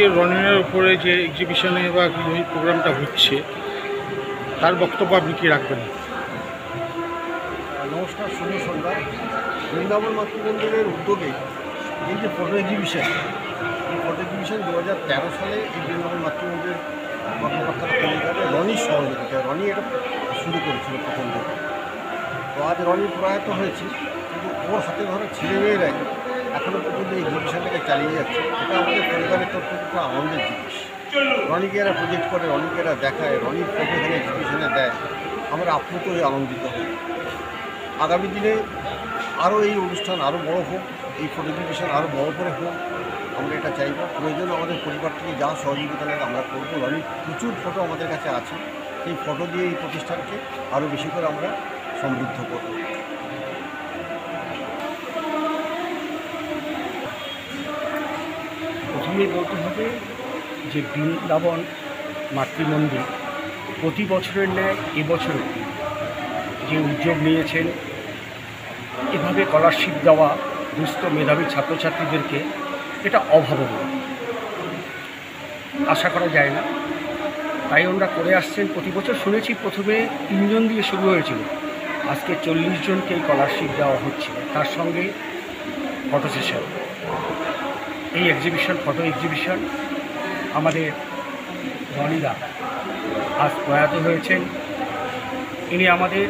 আজকে রনির উপরে যে এক্সিবিশনে বা এই প্রোগ্রামটা হচ্ছে তার বক্তব্য আপনি কী রাখবেন? নমস্কার, শুভ সন্ধ্যা। বৃন্দাবন মাতৃমন্দিরের উদ্যোগে এই যে ফটো এক্সিবিশন, এই ফটো এক্সিবিশন 2013 সালে এই বৃন্দাবন মাতৃমন্দিরের কর্মকর্তারা তৈরি করে রনির সহযোগিতায়। রনি এটা শুরু করেছিল প্রথম থেকে। তো আজ রনি প্রয়াত হয়েছে, কিন্তু ওর হাতে ধরা ছেলেমেয়েরাই এখনও পর্যন্ত এই এক্সিবিশনটাকে চালিয়ে যাচ্ছে। এটা আমাদের পরিবারের তরফ থেকে একটা আনন্দের জিনিস। রনিকে এরা প্রজেক্ট করে, রনিকে এরা দেখায়, রনির ফটো এখানে এক্সিবিশনে দেয়, আমরা আপ্লুত হয়ে আনন্দিত হই। আগামী দিনে আরও এই অনুষ্ঠান আরও বড় হোক, এই ফটো এক্সিবিশন আরও বড় করে হোক, আমরা এটা চাইব। প্রয়োজন আমাদের পরিবার থেকে যা সহযোগিতা লাগে আমরা করবো। রনির প্রচুর ফটো আমাদের কাছে আছে, সেই ফটো দিয়ে এই প্রতিষ্ঠানকে আরও বেশি করে আমরা সমৃদ্ধ করব। প্রথমেই বলতে হবে যে বৃন্দাবন মাতৃমন্দির প্রতি বছরের ন্যায় এবছরও যে উদ্যোগ নিয়েছেন, এভাবে স্কলারশিপ দেওয়া দুস্থ মেধাবী ছাত্রছাত্রীদেরকে, এটা অভাবনীয়, আশা করা যায় না। তাই ওনারা করে আসছেন প্রতি বছর। শুনেছি প্রথমে 3 জন দিয়ে শুরু হয়েছিল, আজকে 40 জনকে স্কলারশিপ দেওয়া হচ্ছে, তার সঙ্গে ফটো সেশন। এই এক্সিবিশন, ফটো এক্সিবিশন, আমাদের রনিদা আজ প্রয়াত হয়েছেন। ইনি আমাদের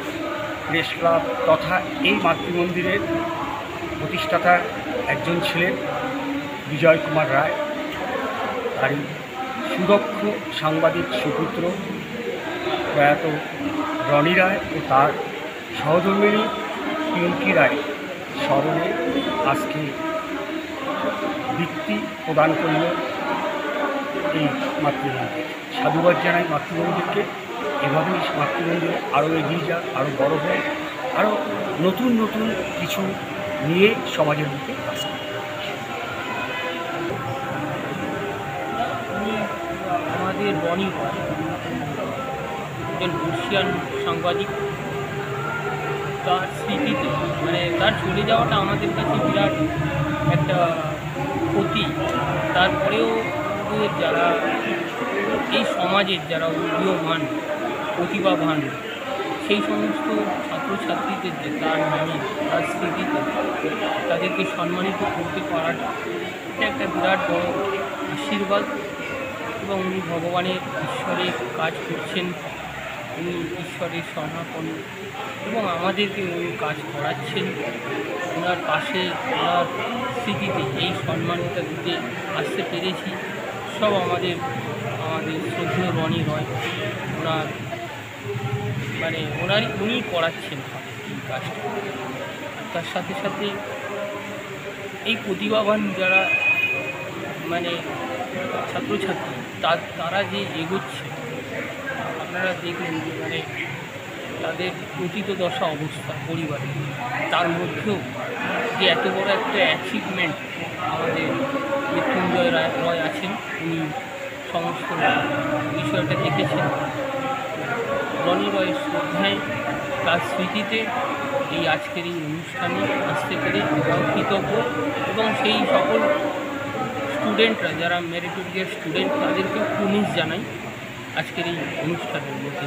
প্রেস ক্লাব তথা এই মাতৃমন্দিরের প্রতিষ্ঠাতা একজন ছিলেন, বিজয় কুমার রায়। তারই সুদক্ষ সাংবাদিক সুপুত্র প্রয়াত রনি রায় ও তার সহধর্মিণী পিঙ্কি রায় স্মরণে আজকে বৃত্তি প্রদান করল এই মাতৃমন্দির। সাধুবাদ জানাই মাতৃমন্দিরকে। এভাবেই মাতৃমন্দির আরও এগিয়ে যাক, আরও বড় হোক, আরও নতুন নতুন কিছু নিয়ে সমাজের মধ্যে আসে। আমাদের রনি একজন বর্ষিয়ান সাংবাদিক। তার স্মৃতিতে তার চলে যাওয়াটা আমাদের কাছে বিরাট একটা ক্ষতি। তারপরেও যারা এই সমাজের যারা উদীয়মান প্রতিভাবান সেই সমস্ত ছাত্রছাত্রীদের যে তার নামে, তার স্মৃতিতে তাদেরকে সম্মানিত করতে পারাটা এটা একটা বিরাট বড় আশীর্বাদ। এবং উনি ভগবানের ঈশ্বরের কাজ করছেন, উনি ঈশ্বরের সমাপন এবং আমাদেরকে উনি কাজ করাচ্ছেন। ওনার পাশে, ওনার স্মৃতিতে এই সম্মানটা দিতে আসতে পেরেছি সব আমাদের শ্রদ্ধেয় রনি রয়। উনি করাচ্ছেন এই কাজটা। তার সাথে সাথে এই প্রতিভাবান যারা ছাত্রছাত্রী তারা যে এগোচ্ছে, আপনারা দেখলেন যে তাদের পতিত দশা অবস্থা পরিবারে, তার মধ্যেও যে এত বড় একটা অ্যাচিভমেন্ট আমাদের মৃত্যুঞ্জয় রয় আছেন, উনি সমস্ত বিষয়টা দেখেছেন। রনি রয়ের শ্রদ্ধায়, তার স্মৃতিতে এই আজকের এই অনুষ্ঠানে আসতে পেরে কৃতজ্ঞ। এবং সেই সকল স্টুডেন্টরা যারা মেরিটোরিয়াস স্টুডেন্ট, তাদেরকেও কুর্নিশ জানাই আজকের এই অনুষ্ঠানের মধ্যে।